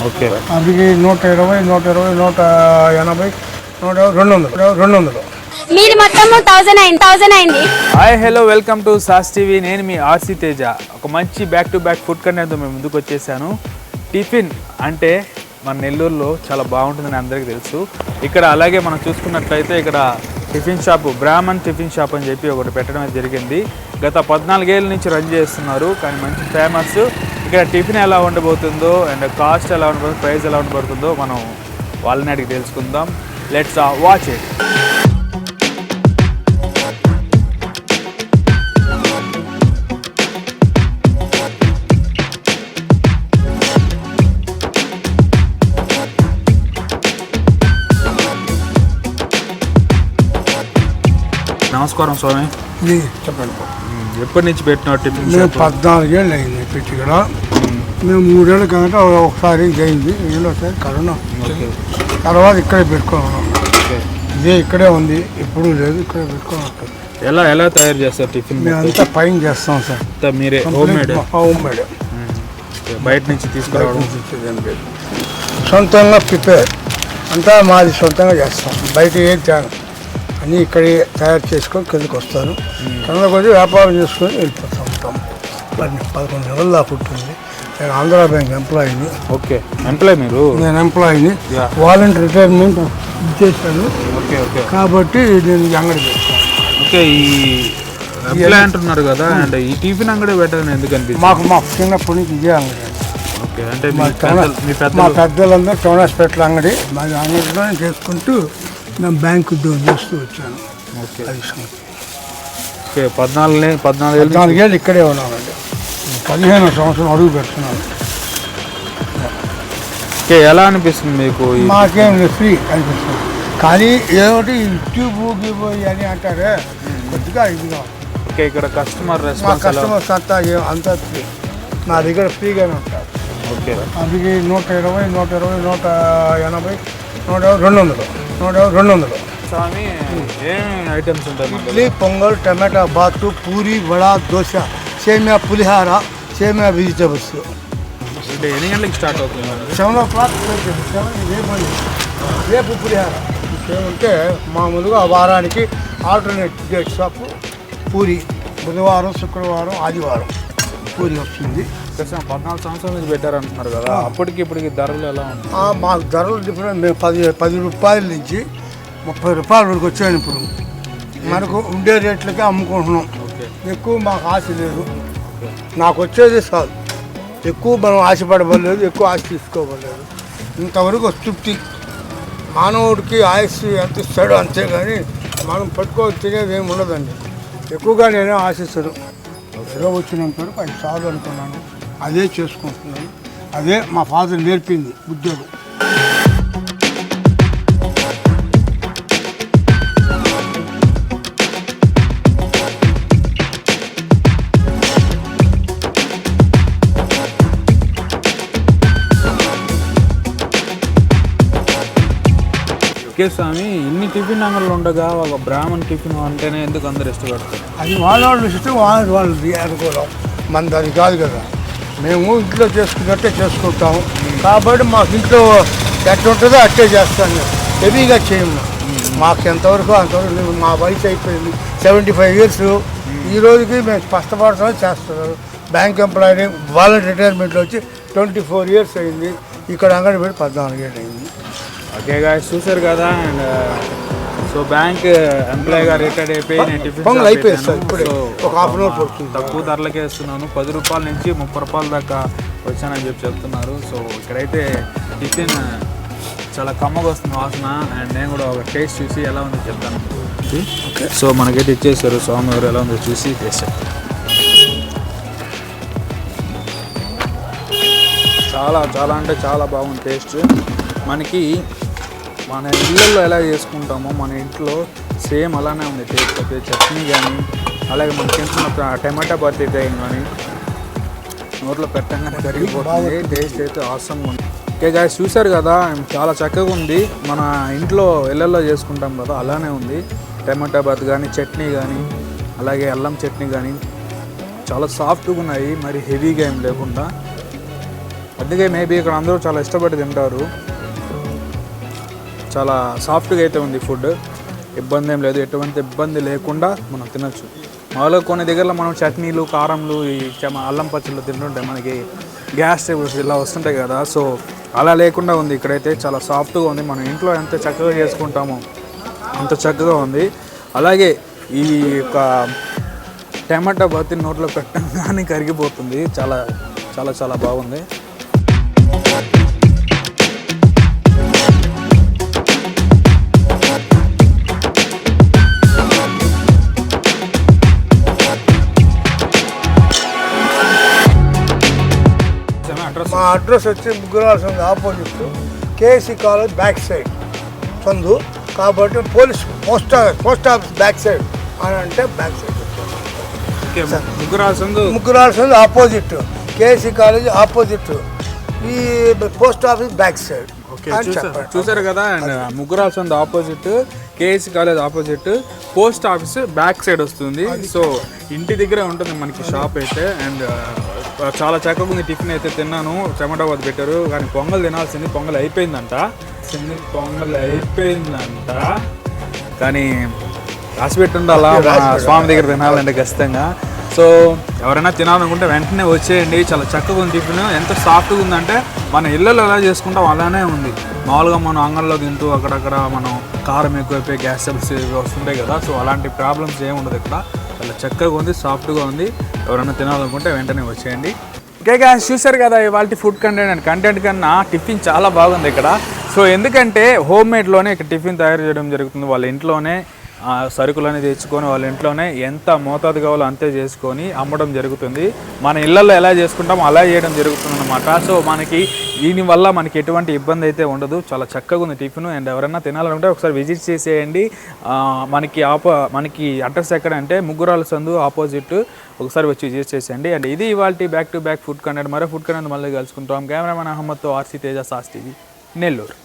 Okay. అవి 120, 180, 150, 200. మీరు మొత్తం 1000 అయింది. Hi hello welcome to sauce TV. నేను మీ ఆర్సీ తేజ. ఒక మంచి బ్యాక్ టు బ్యాక్ ఫుడ్ కంటెంట్తో మేము ముందుకు వచ్చేసాను. టిఫిన్ అంటే మన నెల్లూరులో చాలా బాగుంటుందని అందరికీ తెలుసు. ఇక్కడ అలాగే మనం చూసుకున్నట్లయితే ఇక్కడ tiffin shop Brahmin tiffin shop అని చెప్పి ఒకటి పెట్టడం జరిగింది. గత 14 ఏళ్ళ నుంచి రన్ చేస్తున్నారు. కానీ మంచి ఫేమస్. ఇక్కడ టిఫిన్ ఎలా ఉండబోతుందో అండ్ కాస్ట్ ఎలా ఉండబోతుందో, ప్రైస్ ఎలా ఉండబోతుందో మనం వాళ్ళని అడిగి తెలుసుకుందాం. Let's watch it. నమస్కారం స్వామి. చెప్పండి. ఎప్పటి నుంచి పెట్టినావు టిఫిన్ మేము షాప్? 14 ఏళ్ళు అయింది పెట్టి ఇక్కడ. మేము 3 ఏళ్ళ కిందట ఒకసారి అయింది, ఒకసారి కరోనా తర్వాత ఇక్కడే పెట్టుకున్నాం. ఇదే ఇక్కడే ఉంది, ఎప్పుడూ లేదు, ఇక్కడే పెట్టుకున్నాం. ఎలా తయారు చేస్తారు టిఫిన్? మేము అంతా పైన చేస్తాం సార్. మీరే హోమ్ మేడ్? Home made. బయట నుంచి తీసుకురావడం? సొంతంగా ప్రిపేర్ అంతా మాది సొంతంగా చేస్తాం. బయట ఏం తేను అన్నీ ఇక్కడే తయారు చేసుకొని కిందకి వస్తాను. కిందకి వచ్చి వ్యాపారం చేసుకొని వెళ్ళిపోతూ ఉంటాం. 11 నెలలు దాకా ఉంటుంది. నేను ఆంధ్రా బ్యాంక్ ఎంప్లాయీని. ఓకే. ఎంప్లాయీ మీరు? నేను ఎంప్లాయీని. వాలంటీర్ రిటైర్మెంట్ చేశాను. Okay okay. కాబట్టి నేను ఈ అంగడి పెట్టుకున్నాను. ఓకే. ఈ ఎంప్లాయ్ అంటున్నారు కదా, అండ్ ఈ టిఫిన్ అంగడి పెట్టాలని ఎందుకు అనిపిస్తుంది? మాకు చిన్నప్పటి నుంచి ఇదే అంగడి. ఓకే. అంటే మా పెద్దలందరూ టౌనాస్పేటల అంగడి, మా అంగడిలోనే చేసుకుంటూ నేను బ్యాంక్ ఉద్యోగం చేస్తూ వచ్చాను. ఓకే. ఓకే. 14 ఏళ్ళు ఇక్కడే ఉన్నానండి. 15వ సంవత్సరం అడుగు పెడుతున్నాను. ఓకే. ఎలా అనిపిస్తుంది మీకు? మాకేం ఫ్రీ అనిపిస్తుంది. కానీ ఏమిటి ట్యూబ్ గీబ్ అని అంటారే, కొద్దిగా ఇదిగా. ఓకే. ఇక్కడ కస్టమర్ మా రెస్పాన్స్? కస్టమర్స్ అంతా అంతా ఫ్రీ. నా దగ్గర ఫ్రీగానే ఉంటారు. ఓకే. అవి 120, 180, 150, 200. స్వామి ఏమి ఐటమ్స్ ఉంటాయి? ఇడ్లీ, పొంగల్, టమాటా బాతు, పూరి, వడ, దోశ, సేమియా పులిహార, సేమియా వెజిటబుల్స్. ఎన్ని గంటలకి స్టార్ట్ అవుతుంది? 7 o'clock. రేపు పులిహార ఏమంటే మామూలుగా వారానికి ఆల్టర్నేట్ డేట్స్ ఆఫ్ పూరి. బుధవారం, శుక్రవారం, ఆదివారం పూరి వస్తుంది. 14 సంవత్సరాల నుంచి పెట్టారంటున్నారు కదా, అప్పటికి ఇప్పటికి ధరలు ఎలా ఉన్నాయి? మాకు ధరలు డిఫరెంట్. మేము 10 రూపాయల నుంచి 30 రూపాయల వరకు వచ్చాను. ఇప్పుడు మనకు ఉండే రేట్లకే అమ్ముకుంటున్నాం. ఎక్కువ మాకు ఆశ లేదు. నాకు వచ్చేది చాలు. ఎక్కువ మనం ఆశపడబడలేదు, ఎక్కువ ఆశ తీసుకోబడలేదు. ఇంతవరకు తృప్తి. మానవుడికి ఆయుష్ ఎంత ఇస్తాడో అంతేగాని మనం పట్టుకోవాలి తినేది ఏమి ఉండదండి. ఎక్కువగా నేనే ఆశిస్తాను. ఏదో వచ్చినంత వరకు అది చాలు అనుకున్నాను. అదే చేసుకుంటున్నాను. అదే మా ఫాదర్ నేర్పింది ఉద్యోగం. ఓకే స్వామి, ఇన్ని టిఫిన్ అంగళ్ళు ఉండగా ఒక బ్రాహ్మణ్ టిఫిన్ అంటేనే ఎందుకు అందరు ఇష్టపడతారు? అది వాళ్ళ ఇష్టం, వాళ్ళు అనుకోవడం. మనది అది కాదు కదా. మేము ఇంట్లో చేసుకున్నట్టే చేసుకుంటాము. కాబట్టి మాకు ఇంట్లో ఎట్లా ఉంటుందో అట్టే చేస్తాను. హెవీగా చేయము. మాకు ఎంతవరకు అంతవరకు. మా వయసు అయిపోయింది 75 years. ఈ రోజుకి మేము కష్టపడతాం చేస్తున్నాం. బ్యాంక్ ఎంప్లాయీ వాలంటీర్ రిటైర్మెంట్లో వచ్చి 24 years అయింది. ఇక్కడ అంగడి పెట్టి 14 ఏళ్ళు అయింది. ఓకే గాయ్స్, చూసారు కదా. అండ్ సో బ్యాంక్ ఎంప్లాయీగా రిటైర్డ్ అయిపోయి నేను టిఫిన్ పొంగల్ అయిపోయింది సార్. ఇప్పుడే ఒక హాఫ్ అన్ అవర్ పడుతుంది. తక్కువ ధరలకే ఇస్తున్నాను. 10 రూపాయల నుంచి 30 రూపాయల దాకా వచ్చానని చెప్తున్నారు. సో ఇక్కడైతే టిఫిన్ చాలా కమ్మగా వస్తుంది వాసన. అండ్ నేను కూడా ఒక టేస్ట్ చూసి ఎలా ఉందో చెప్తాను. ఓకే. సో మనకైతే ఇచ్చేస్తారు. స్వామి గారు ఎలా ఉందో చూసి చేస్తారు. చాలా అంటే చాలా బాగుంది టేస్ట్. మనకి మన ఇళ్ళల్లో ఎలా చేసుకుంటామో మన ఇంట్లో సేమ్ అలానే ఉంది టేస్ట్. అయితే చట్నీ కానీ అలాగే మనకి తింటున్న టమాటా బాత్ అయితే కానీ నోట్లో పెట్టంగానే కరిగిపోతుంది. టేస్ట్ అయితే ఆసంగా ఉంది. ఓకే గాయ్స్, చూసారు కదా, చాలా చక్కగా ఉంది. మన ఇంట్లో ఇళ్ళల్లో చేసుకుంటాం కదా అలానే ఉంది. టమాటా బాత్ కానీ, చట్నీ కానీ, అలాగే అల్లం చట్నీ కానీ చాలా సాఫ్ట్గా ఉన్నాయి. మరి హెవీగా ఏం లేకుండా అందుకే మేబీ ఇక్కడ అందరూ చాలా ఇష్టపడి తింటారు. చాలా సాఫ్ట్గా అయితే ఉంది ఫుడ్, ఇబ్బంది ఏం లేదు, ఎటువంటి ఇబ్బంది లేకుండా మనం తినచ్చు. మామూలుగా కొన్ని దగ్గరలో మనం చట్నీలు కారంలు ఈ అల్లం పచ్చళ్ళు తింటుంటే మనకి గ్యాస్ ట్రబుల్స్ ఇలా వస్తుంటాయి కదా, సో అలా లేకుండా ఉంది. ఇక్కడైతే చాలా సాఫ్ట్గా ఉంది, మనం ఇంట్లో ఎంత చక్కగా చేసుకుంటామో అంత చక్కగా ఉంది. అలాగే ఈ యొక్క టమాటా బాత్ నోట్లో పెట్టగానే కరిగిపోతుంది, చాలా చాలా చాలా బాగుంది. మా అడ్రస్ వచ్చి ముగ్గురాల సందు opposite KC college back side సందు, కాబట్టి పోస్ట్ ఆఫీస్ బ్యాక్ సైడ్ అని అంటే బ్యాక్ సైడ్ ముగ్గురాల సందు ఆపోజిట్ కేసీ కాలేజ్ ఆపోజిట్ ఈ పోస్ట్ ఆఫీస్ బ్యాక్ సైడ్. చూసారు కదా, అండ్ ముగ్గురాల సందు opposite KSC college opposite post office back side వస్తుంది. సో ఇంటి దగ్గర ఉంటుంది మనకి షాప్ అయితే. అండ్ చాలా చక్కగా ఉంది. టిఫిన్ అయితే తిన్నాను, టమాటా బాత్ పెట్టారు, కానీ పొంగల్ తినాల్సింది, పొంగల్ అయిపోయిందంట కానీ రాసి పెట్టుండాలా స్వామి దగ్గర తినాలంటే ఖచ్చితంగా. సో ఎవరైనా తినాలనుకుంటే వెంటనే వచ్చేయండి. చాలా చక్కగా ఉంది టిఫిన్, ఎంత సాఫ్ట్గా ఉందంటే మన ఇళ్ళలో ఎలా చేసుకుంటాం అలానే ఉంది. మామూలుగా మనం అంగళ్ళలో తింటూ అక్కడక్కడ మనం కారం ఎక్కువైపోయి గ్యాస్ ట్రబుల్స్ వస్తుంటాయి కదా, సో అలాంటి ప్రాబ్లమ్స్ ఏమి ఉండదు ఇక్కడ. చాలా చక్కగా ఉంది, సాఫ్ట్గా ఉంది. ఎవరైనా తినాలనుకుంటే వెంటనే వచ్చేయండి. ఓకే గాయ్స్, చూసారు కదా ఇవాళ ఫుడ్ కంటెంట్ కన్నా టిఫిన్ చాలా బాగుంది ఇక్కడ. సో ఎందుకంటే హోమ్ మేడ్లోనే ఇక్కడ టిఫిన్ తయారు చేయడం జరుగుతుంది. వాళ్ళ ఇంట్లోనే సరుకులని తెచ్చుకొని వాళ్ళ ఇంట్లోనే ఎంత మోతాదు కావాలో అంతే చేసుకొని అమ్మడం జరుగుతుంది. మన ఇళ్ళల్లో ఎలా చేసుకుంటామో అలా చేయడం జరుగుతుంది అన్నమాట. సో మనకి దీనివల్ల మనకి ఎటువంటి ఇబ్బంది అయితే ఉండదు. చాలా చక్కగా ఉంది టిఫిన్. అండ్ ఎవరైనా తినాలనుకుంటే ఒకసారి విజిట్ చేసేయండి. మనకి అడ్రస్ ఎక్కడ అంటే ముగ్గురాల సందు ఆపోజిట్, ఒకసారి వచ్చి విజిట్ చేసేయండి. అండ్ ఇది ఇవాళ back to back food content. మరో ఫుడ్ కంటెంట్ మళ్ళీ కలుసుకుంటాం. కెమెరామెన్ అహ్మద్తో ఆర్సీ తేజ, సాస్ టీవీ, నెల్లూరు.